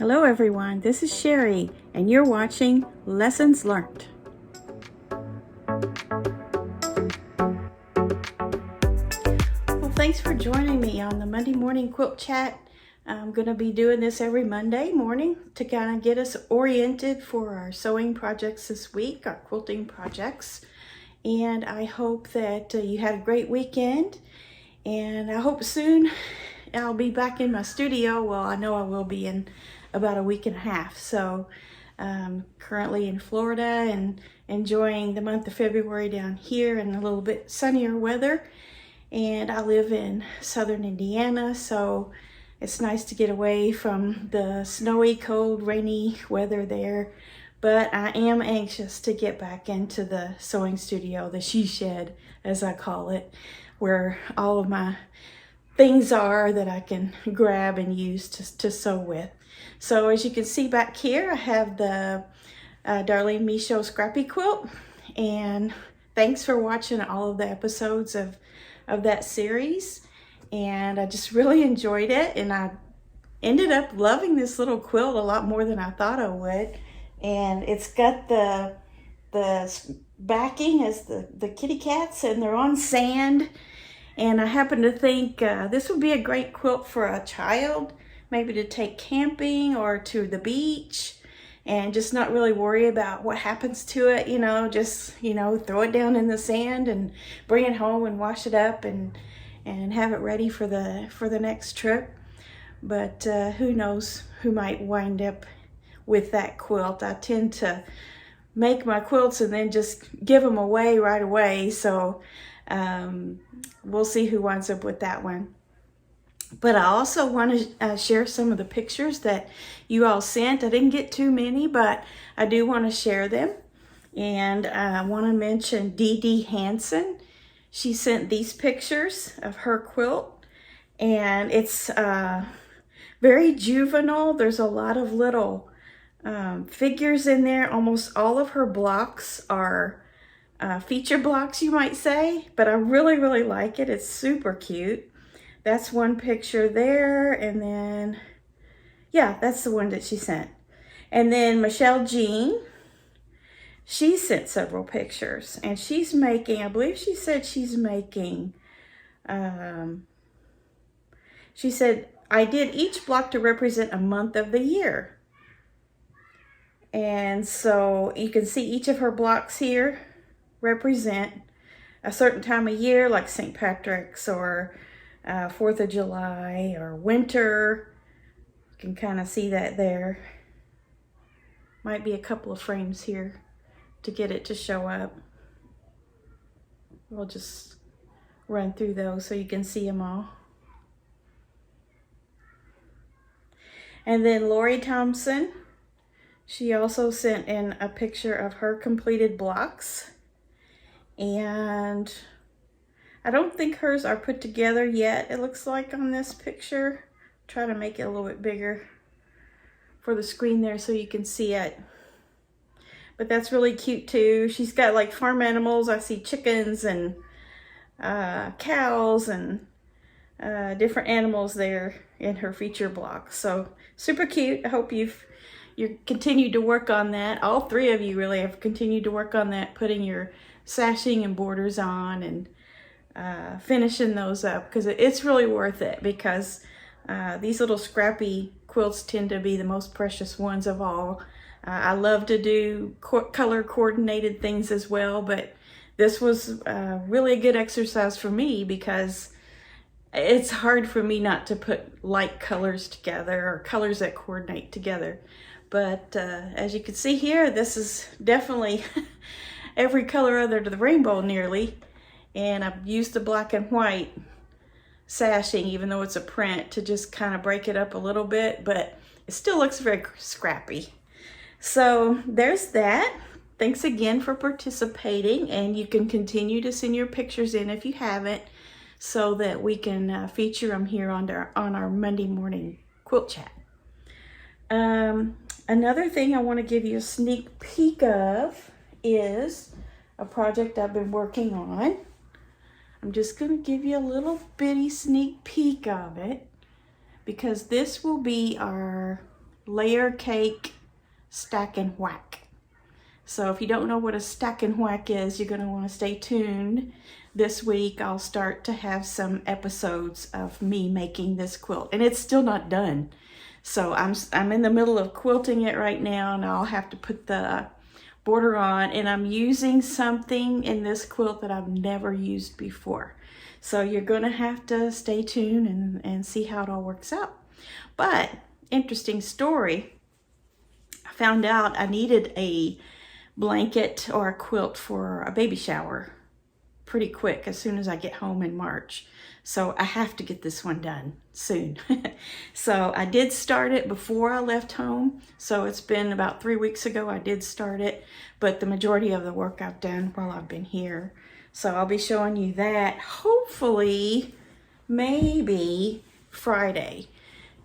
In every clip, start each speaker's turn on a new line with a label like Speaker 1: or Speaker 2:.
Speaker 1: Hello everyone, this is Sherry and you're watching Lessons Learned. Well, thanks for joining me on the Monday morning quilt chat. I'm going to be doing this every Monday morning to kind of get us oriented for our sewing projects this week, our quilting projects. And I hope that you had a great weekend, and I hope soon I'll be back in my studio. Well, I know I will be in about a week and a half. So currently in Florida and enjoying the month of February down here in a little bit sunnier weather. And I live in southern Indiana, so it's nice to get away from the snowy, cold, rainy weather there. But I am anxious to get back into the sewing studio, the she shed, as I call it, where all of my things are that I can grab and use to sew with. So as you can see back here, I have the Darlene Michaud Scrappy Quilt. And thanks for watching all of the episodes of that series. And I just really enjoyed it. And I ended up loving this little quilt a lot more than I thought I would. And it's got the backing as the kitty cats, and they're on sand. And I happen to think this would be a great quilt for a child, maybe to take camping or to the beach and just not really worry about what happens to it, just, throw it down in the sand and bring it home and wash it up and have it ready for the next trip. But who knows who might wind up with that quilt. I tend to make my quilts and then just give them away right away. So we'll see who winds up with that one. But I also want to share some of the pictures that you all sent. I didn't get too many, but I do want to share them. And I want to mention Dee Dee Hansen. She sent these pictures of her quilt, and it's very juvenile. There's a lot of little figures in there. Almost all of her blocks are feature blocks, you might say, but I really, really like it. It's super cute. That's one picture there, and then, yeah, that's the one that she sent. And then Michelle Jean, she sent several pictures, and she's making, I believe she said she's making, she said, I did each block to represent a month of the year. And so you can see each of her blocks here represent a certain time of year, like St. Patrick's or 4th of July or winter. You can kind of see that there. Might be a couple of frames here to get it to show up. We'll just run through those so you can see them all. And then Lori Thompson, she also sent in a picture of her completed blocks. And I don't think hers are put together yet, it looks like on this picture. Try to make it a little bit bigger for the screen there so you can see it. But that's really cute too. She's got like farm animals. I see chickens and cows and different animals there in her feature block. So super cute. I hope you continued to work on that. All three of you really have continued to work on that, putting your sashing and borders on and finishing those up, because it's really worth it, because these little scrappy quilts tend to be the most precious ones of all. I love to do color coordinated things as well, but this was really a good exercise for me, because it's hard for me not to put light colors together or colors that coordinate together. But as you can see here, this is definitely every color other than the rainbow nearly. And I've used the black and white sashing, even though it's a print, to just kind of break it up a little bit, but it still looks very scrappy. So there's that. Thanks again for participating, and you can continue to send your pictures in if you haven't, so that we can feature them here on our Monday morning quilt chat. Another thing I want to give you a sneak peek of is a project I've been working on. I'm just going to give you a little bitty sneak peek of it, because this will be our layer cake Stack-n-Wack. So if you don't know what a Stack-n-Wack is, you're going to want to stay tuned. This week I'll start to have some episodes of me making this quilt, and it's still not done. So I'm in the middle of quilting it right now, and I'll have to put the border on, and I'm using something in this quilt that I've never used before. So you're going to have to stay tuned and see how it all works out. But interesting story, I found out I needed a blanket or a quilt for a baby shower pretty quick as soon as I get home in March. So I have to get this one done soon. So I did start it before I left home. So it's been about 3 weeks ago I did start it, but the majority of the work I've done while I've been here. So I'll be showing you that hopefully maybe Friday.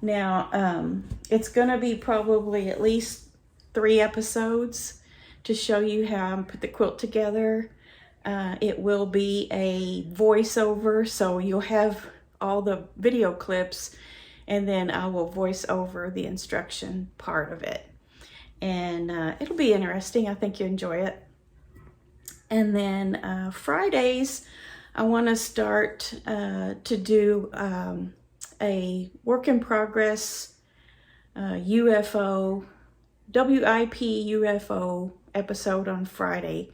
Speaker 1: Now it's gonna be probably at least 3 episodes to show you how I put the quilt together. It will be a voiceover, so you'll have all the video clips, and then I will voice over the instruction part of it. And it'll be interesting. I think you'll enjoy it. And then Fridays, I want to start to do a work in progress UFO, WIP UFO episode on Friday.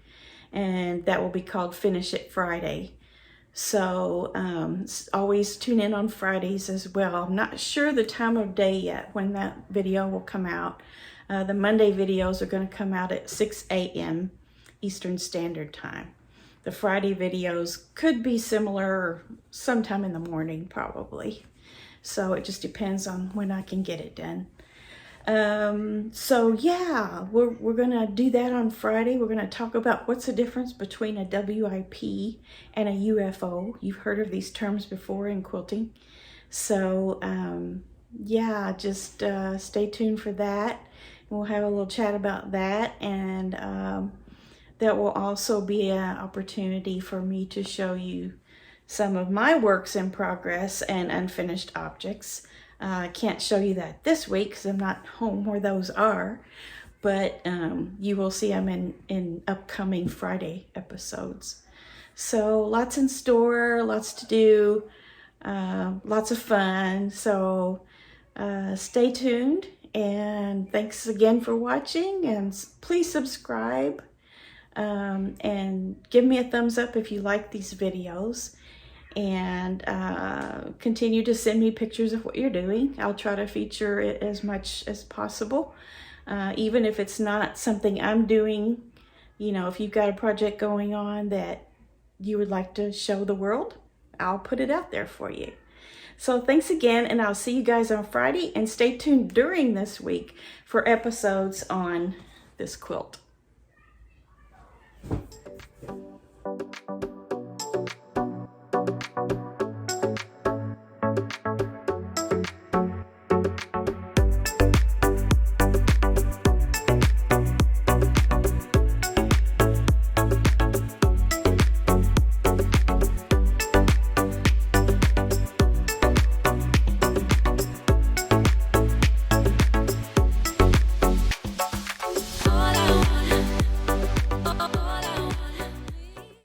Speaker 1: And that will be called Finish It Friday. So always tune in on Fridays as well. I'm not sure the time of day yet when that video will come out. The Monday videos are going to come out at 6 a.m. Eastern Standard Time. The Friday videos could be similar sometime in the morning probably. So it just depends on when I can get it done. So yeah, we're gonna do that on Friday. We're gonna talk about what's the difference between a WIP and a UFO. You've heard of these terms before in quilting. So yeah, just stay tuned for that. We'll have a little chat about that, and that will also be an opportunity for me to show you some of my works in progress and unfinished objects. I can't show you that this week because I'm not home where those are, but you will see them in upcoming Friday episodes. So lots in store, lots to do, lots of fun. So stay tuned, and thanks again for watching, and please subscribe and give me a thumbs up if you like these videos. And continue to send me pictures of what you're doing. I'll try to feature it as much as possible. Even if it's not something I'm doing, you know, if you've got a project going on that you would like to show the world, I'll put it out there for you. So thanks again, and I'll see you guys on Friday, and stay tuned during this week for episodes on this quilt.